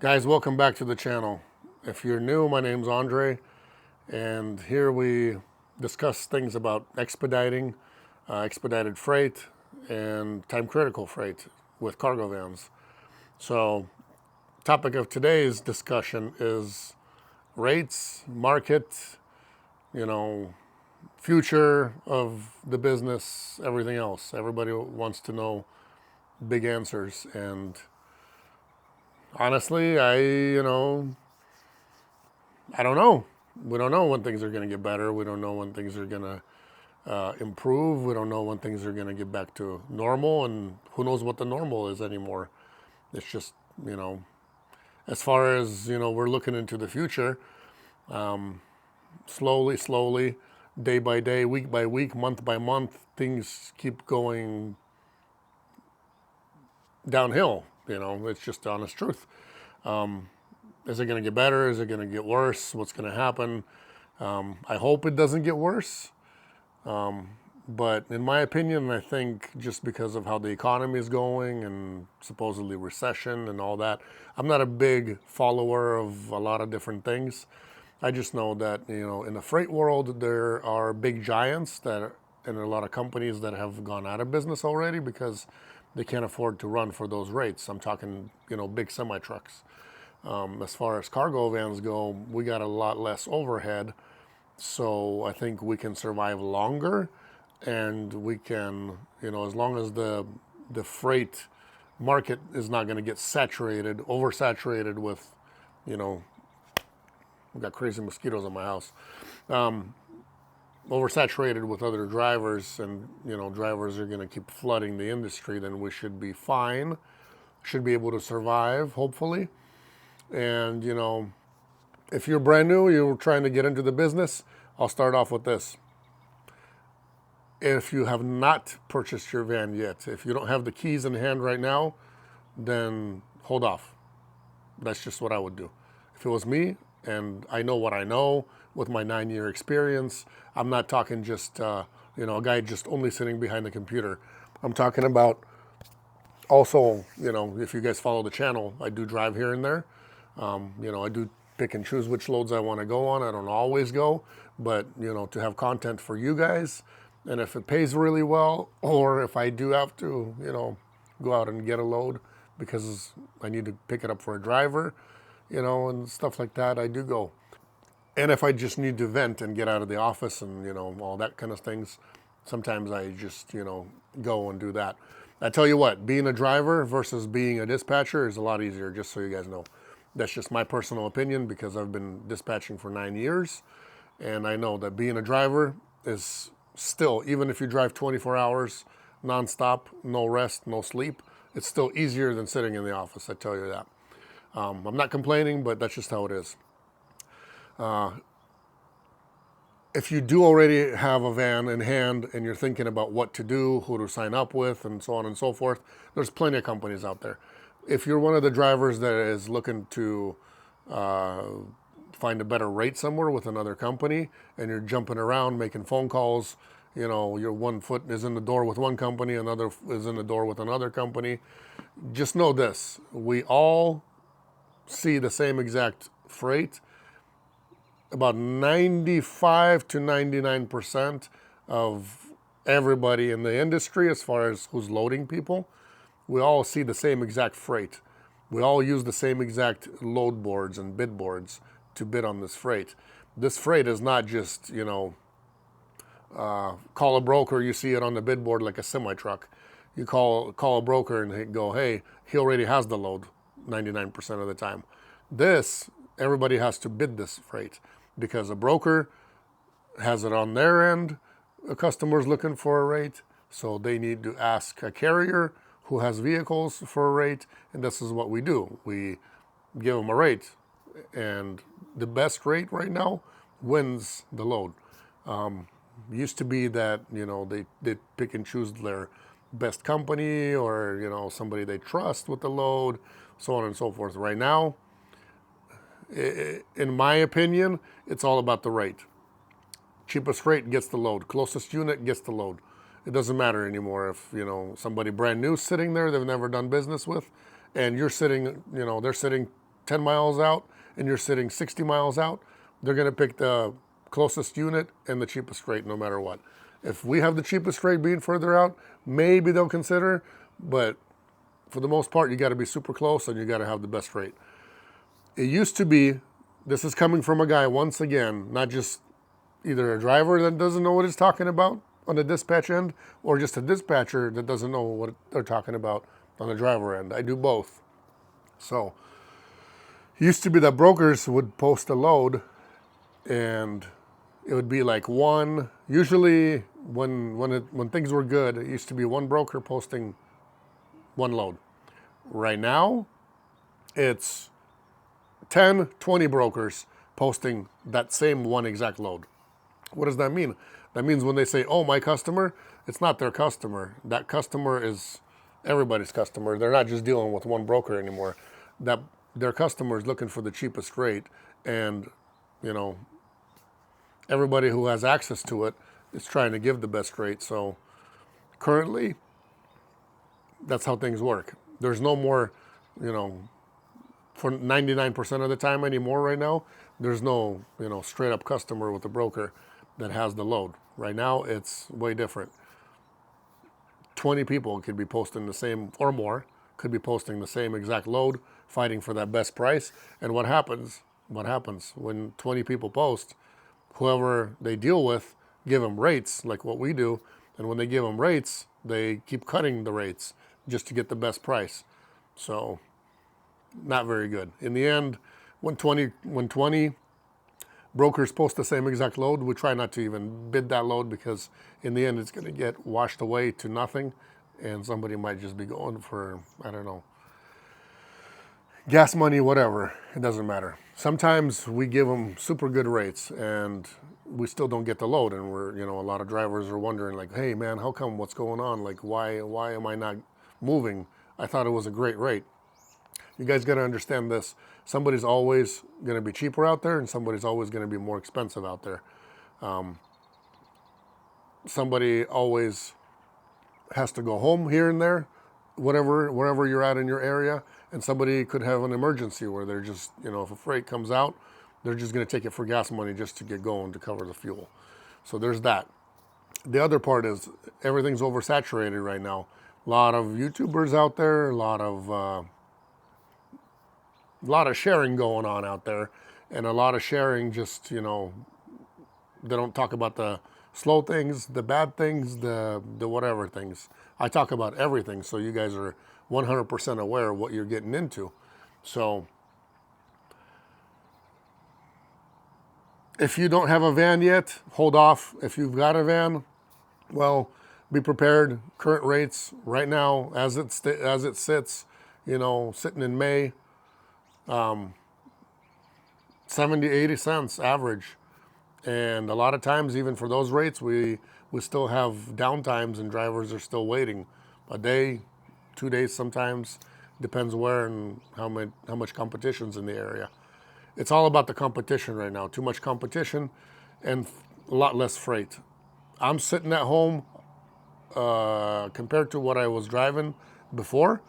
Guys, welcome back to the channel. If you're new, my name's Andre, and here we discuss things about expediting, expedited freight, and time critical freight with cargo vans. So, topic of today's discussion is rates, market, you know, future of the business, everything else. Everybody wants to know big answers, and honestly, I don't know. We don't know when things are going to get better. We don't know when things are going to improve. We don't know when things are going to get back to normal. And who knows what the normal is anymore. It's just, as far as, we're looking into the future, slowly, day by day, week by week, month by month, things keep going downhill. It's just the honest truth. Is it going to get better? Is it going to get worse? What's going to happen? I hope it doesn't get worse. But in my opinion, I think just because of how the economy is going and supposedly recession and all that, I'm not a big follower of a lot of different things. I just know that, in the freight world, there are big giants and a lot of companies that have gone out of business already because they can't afford to run for those rates. I'm talking, big semi trucks. As far as cargo vans go, we got a lot less overhead, so I think we can survive longer, and we can, as long as the freight market is not going to get oversaturated with, we've got crazy mosquitoes in my house, oversaturated with other drivers, and drivers are going to keep flooding the industry, then we should be fine, should be able to survive, hopefully. And, if you're brand new, you're trying to get into the business, I'll start off with this. If you have not purchased your van yet, if you don't have the keys in hand right now, then hold off. That's just what I would do. If it was me, and I know what I know with my 9-year experience, I'm not talking just, a guy just only sitting behind the computer. I'm talking about also, if you guys follow the channel, I do drive here and there. I do pick and choose which loads I want to go on. I don't always go, but, to have content for you guys. And if it pays really well, or if I do have to, go out and get a load because I need to pick it up for a driver, and stuff like that, I do go. And if I just need to vent and get out of the office and, all that kind of things, sometimes I just, go and do that. I tell you what, being a driver versus being a dispatcher is a lot easier, just so you guys know. That's just my personal opinion because I've been dispatching for 9 years. And I know that being a driver is still, even if you drive 24 hours nonstop, no rest, no sleep, it's still easier than sitting in the office, I tell you that. I'm not complaining, but that's just how it is. If you do already have a van in hand and you're thinking about what to do, who to sign up with, and so on and so forth, there's plenty of companies out there. If you're one of the drivers that is looking to find a better rate somewhere with another company and you're jumping around making phone calls, your one foot is in the door with one company, another is in the door with another company, just know this: we all see the same exact freight. About 95 to 99% of everybody in the industry, as far as who's loading people, we all see the same exact freight. We all use the same exact load boards and bid boards to bid on this freight. This freight is not just, call a broker, you see it on the bid board like a semi truck. You call a broker and go, hey, he already has the load 99% of the time. Everybody has to bid this freight because a broker has it on their end. A customer's looking for a rate, so they need to ask a carrier who has vehicles for a rate, and this is what we do. We give them a rate, and the best rate right now wins the load. Used to be that, they pick and choose their best company or, somebody they trust with the load, so on and so forth. Right now, in my opinion, it's all about the rate. Cheapest rate gets the load. Closest unit gets the load. It doesn't matter anymore if, somebody brand new sitting there they've never done business with, and you're sitting, they're sitting 10 miles out and you're sitting 60 miles out, they're going to pick the closest unit and the cheapest rate no matter what. If we have the cheapest rate being further out, maybe they'll consider, but for the most part, you got to be super close and you got to have the best rate. It used to be, this is coming from a guy, once again, not just either a driver that doesn't know what he's talking about on the dispatch end, or just a dispatcher that doesn't know what they're talking about on the driver end. I do both. So, it used to be that brokers would post a load, and it would be like one, usually when things were good, it used to be one broker posting one load. Right now, it's 10, 20 brokers posting that same one exact load. What does that mean? That means when they say, oh, my customer, it's not their customer. That customer is everybody's customer. They're not just dealing with one broker anymore. That their customer is looking for the cheapest rate, and everybody who has access to it is trying to give the best rate. So currently, that's how things work. There's no more, for 99% of the time anymore right now, there's no, straight up customer with a broker that has the load. Right now, it's way different. 20 people could be posting the same, or more, could be posting the same exact load, fighting for that best price. And what happens? What happens when 20 people post? Whoever they deal with give them rates like what we do, and when they give them rates, they keep cutting the rates just to get the best price. So not very good. In the end, when 20 brokers post the same exact load, we try not to even bid that load, because in the end it's going to get washed away to nothing, and somebody might just be going for, I don't know, gas money, whatever. It doesn't matter. Sometimes we give them super good rates and we still don't get the load, and we're, a lot of drivers are wondering like, hey man, how come, what's going on? Like, why am I not moving? I thought it was a great rate. You guys got to understand this. Somebody's always going to be cheaper out there, and somebody's always going to be more expensive out there. Somebody always has to go home here and there, wherever you're at in your area, and somebody could have an emergency where they're just, if a freight comes out, they're just going to take it for gas money just to get going to cover the fuel. So there's that. The other part is everything's oversaturated right now. A lot of YouTubers out there, a lot of sharing going on out there, and a lot of sharing just, they don't talk about the slow things, the bad things, the whatever things. I talk about everything, so you guys are 100% aware of what you're getting into. So if you don't have a van yet, hold off. If you've got a van, well, be prepared. Current rates right now, as it sits, sitting in May, 70, 80 cents average. And a lot of times, even for those rates, we still have downtimes and drivers are still waiting a day, 2 days sometimes. Depends where and how much competition's in the area. It's all about the competition right now. Too much competition and a lot less freight. I'm sitting at home compared to what I was driving before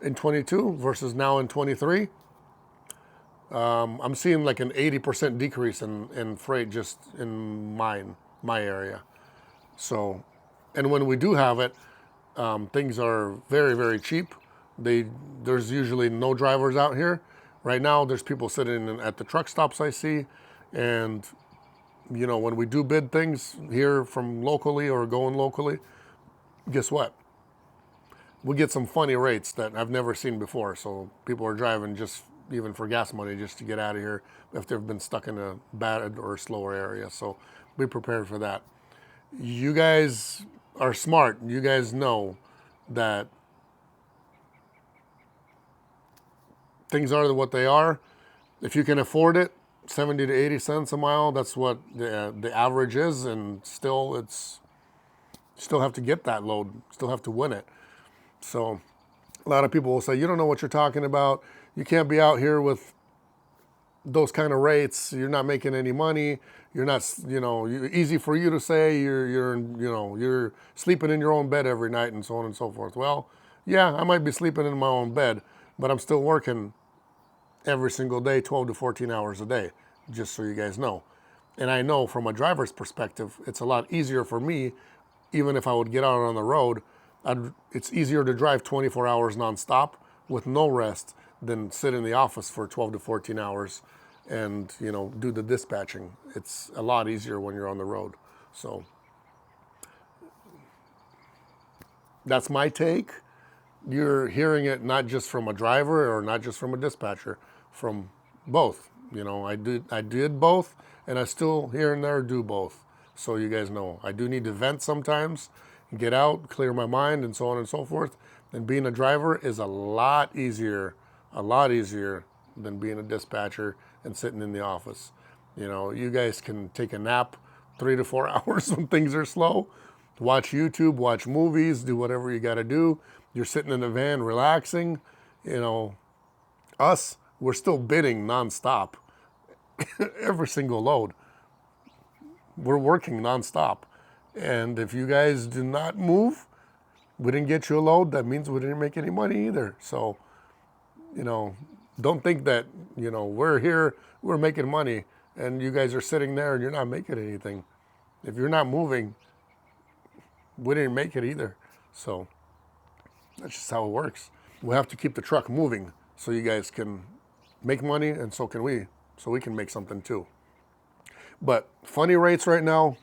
in 22 versus now in 23. I'm seeing like an 80% decrease in freight just in my area. So, and when we do have it, things are very, very cheap. There's usually no drivers out here. Right now, there's people sitting at the truck stops I see, and when we do bid things here from locally or going locally, guess what? We get some funny rates that I've never seen before. So people are driving just even for gas money just to get out of here if they've been stuck in a bad or slower area. So be prepared for that. You guys are smart. You guys know that things are what they are. If you can afford it, 70 to 80 cents a mile, that's what the average is, and still have to get that load, still have to win it. So a lot of people will say, you don't know what you're talking about. You can't be out here with those kind of rates. You're not making any money. You're not, easy for you to say you're sleeping in your own bed every night and so on and so forth. Well, yeah, I might be sleeping in my own bed, but I'm still working every single day, 12 to 14 hours a day, just so you guys know. And I know from a driver's perspective, it's a lot easier for me, even if I would get out on the road, it's easier to drive 24 hours nonstop with no rest than sit in the office for 12 to 14 hours and, do the dispatching. It's a lot easier when you're on the road. So that's my take. You're hearing it not just from a driver or not just from a dispatcher, from both. I did both, and I still here and there do both. So you guys know, I do need to vent sometimes, get out, clear my mind, and so on and so forth. And being a driver is a lot easier than being a dispatcher and sitting in the office. You guys can take a nap 3 to 4 hours when things are slow, watch YouTube, watch movies, do whatever you got to do. You're sitting in the van relaxing. Us, we're still bidding nonstop. Every single load. We're working nonstop. And if you guys do not move, we didn't get you a load, that means we didn't make any money either. So, don't think that, we're here, we're making money, and you guys are sitting there and you're not making anything. If you're not moving, we didn't make it either. So that's just how it works. We have to keep the truck moving so you guys can make money, and so can we, so we can make something too. But funny rates right now,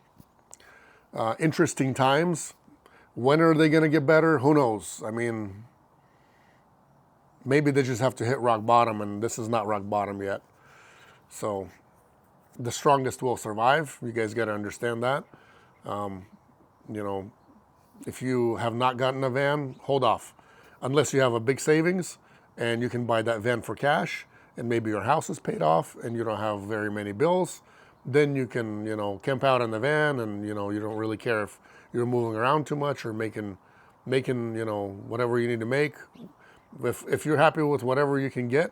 interesting times. When are they going to get better? Who knows? I mean, maybe they just have to hit rock bottom, and this is not rock bottom yet. So the strongest will survive. You guys got to understand that. If you have not gotten a van, hold off. Unless you have a big savings and you can buy that van for cash, and maybe your house is paid off and you don't have very many bills, then you can, camp out in the van, and, you don't really care if you're moving around too much or making, whatever you need to make. If you're happy with whatever you can get,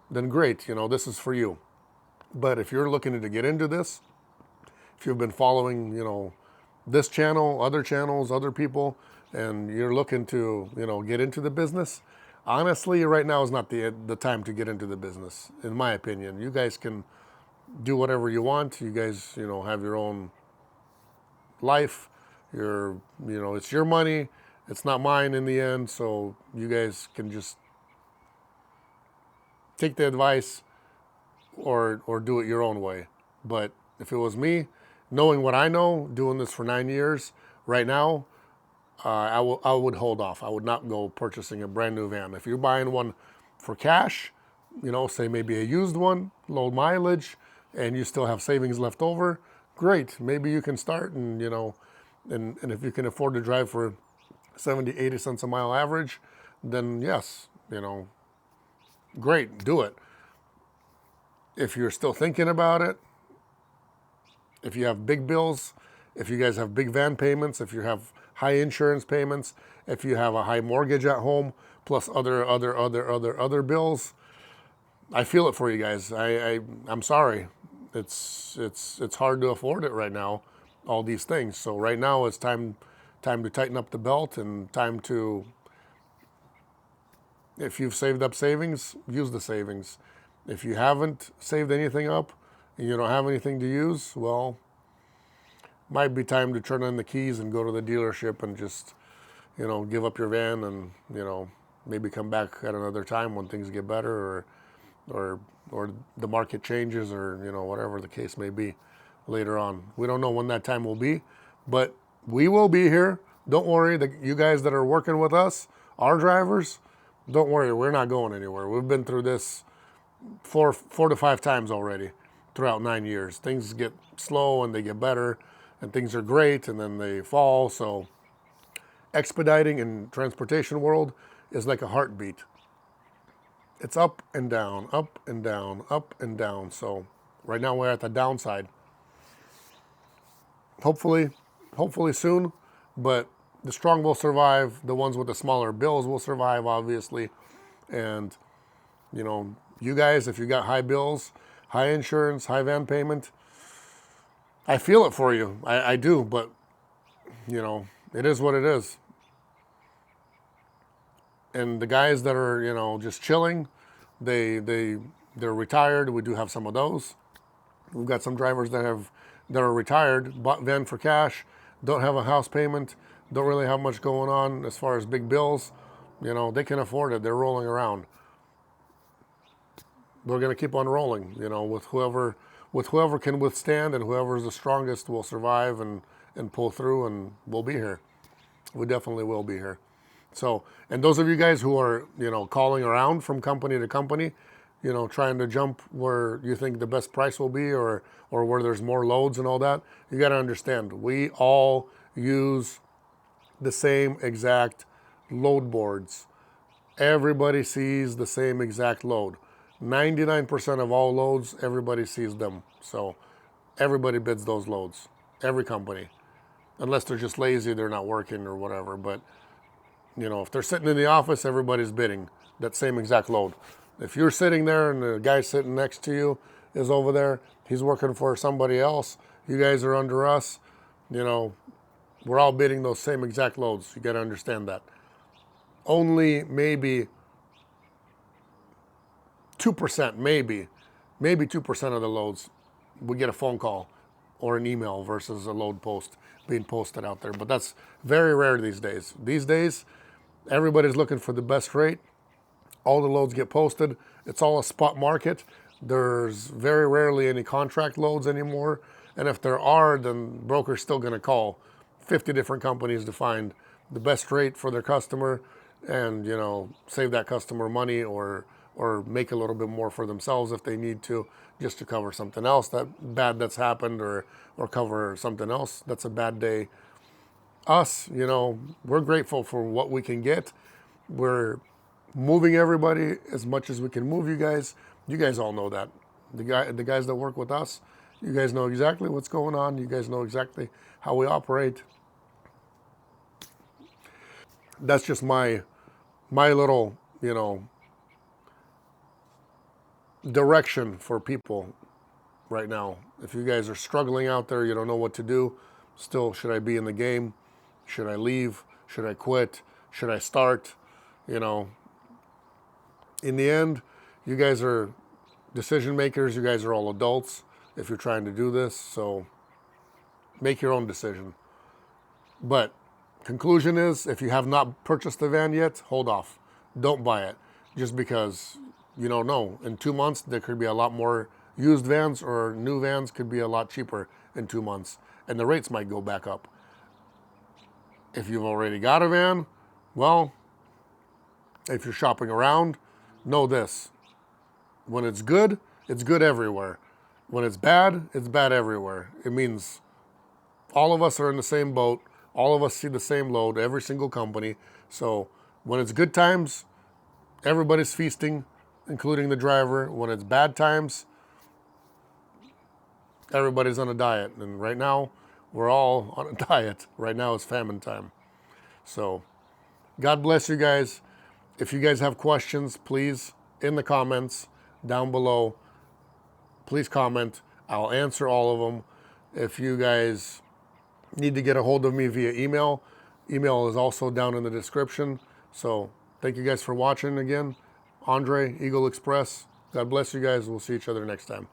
then great, this is for you. But if you're looking to get into this, if you've been following, this channel, other channels, other people, and you're looking to, get into the business, honestly, right now is not the time to get into the business, in my opinion. You guys can do whatever you want. You guys, have your own life. It's your money. It's not mine in the end. So you guys can just take the advice or do it your own way. But if it was me, knowing what I know, doing this for 9 years, right now, I would hold off. I would not go purchasing a brand new van. If you're buying one for cash, say maybe a used one, low mileage, and you still have savings left over, great. Maybe you can start, and and if you can afford to drive for 70, 80 cents a mile average, then yes, great, do it. If you're still thinking about it, if you have big bills, if you guys have big van payments, if you have high insurance payments, if you have a high mortgage at home, plus other bills, I feel it for you guys. I'm sorry. It's hard to afford it right now, all these things. So right now it's time to tighten up the belt, and time to, if you've saved up savings, use the savings. If you haven't saved anything up and you don't have anything to use, well, might be time to turn in the keys and go to the dealership and just, give up your van, and, maybe come back at another time when things get better, or the market changes, or, whatever the case may be later on. We don't know when that time will be, but we will be here. Don't worry. You guys that are working with us, our drivers, don't worry. We're not going anywhere. We've been through this four to five times already throughout 9 years. Things get slow and they get better, and things are great and then they fall. So expediting in transportation world is like a heartbeat. It's up and down, up and down, up and down. So right now we're at the downside. Hopefully soon, but the strong will survive. The ones with the smaller bills will survive, obviously. And, you guys, if you got high bills, high insurance, high van payment, I feel it for you. I do, but, it is what it is. And the guys that are, just chilling, they They're retired. We do have some of those. We've got some drivers that are retired, bought van for cash, don't have a house payment, don't really have much going on as far as big bills. You know, they can afford it. They're rolling around. We're going to keep on rolling, you know, with whoever can withstand, and whoever's the strongest will survive and pull through, and we'll be here. We definitely will be here. So, and those of you guys who are, you know, calling around from company to company, you know, trying to jump where you think the best price will be, or where there's more loads and all that, you got to understand, we all use the same exact load boards. Everybody sees the same exact load. 99% of all loads, everybody sees them. So everybody bids those loads, every company. Unless they're just lazy, they're not working or whatever. But, you know, if they're sitting in the office, everybody's bidding that same exact load. If you're sitting there and the guy sitting next to you is over there, he's working for somebody else, you guys are under us, you know, we're all bidding those same exact loads. You got to understand that. Only maybe 2%, maybe 2% of the loads, we get a phone call or an email versus a load post being posted out there. But that's very rare these days. These days, everybody's looking for the best rate. All the loads get posted. It's all a spot market. There's very rarely any contract loads anymore. And if there are, then broker's still going to call 50 different companies to find the best rate for their customer, and, you know, save that customer money, or make a little bit more for themselves if they need to, just to cover something else that's happened, or cover something else that's a bad day. Us, you know, we're grateful for what we can get. We're moving everybody as much as we can move you guys. You guys all know that. The guys that work with us, you guys know exactly what's going on. You guys know exactly how we operate. That's just my little, you know, direction for people right now. If you guys are struggling out there, you don't know what to do, still, should I be in the game? Should I leave? Should I quit? Should I start? You know, in the end, you guys are decision makers. You guys are all adults if you're trying to do this. So make your own decision. But conclusion is, if you have not purchased the van yet, hold off. Don't buy it. Just because you don't know. In 2 months, there could be a lot more used vans, or new vans could be a lot cheaper in 2 months. And the rates might go back up. If you've already got a van, well, if you're shopping around, know this. When it's good everywhere. When it's bad everywhere. It means all of us are in the same boat. All of us see the same load, every single company. So when it's good times, everybody's feasting, including the driver. When it's bad times, everybody's on a diet. And right now, we're all on a diet. Right now is famine time. So God bless you guys. If you guys have questions, please, in the comments down below, please comment. I'll answer all of them. If you guys need to get a hold of me via email is also down in the description. So thank you guys for watching again. Andre, Eagle Express. God bless you guys. We'll see each other next time.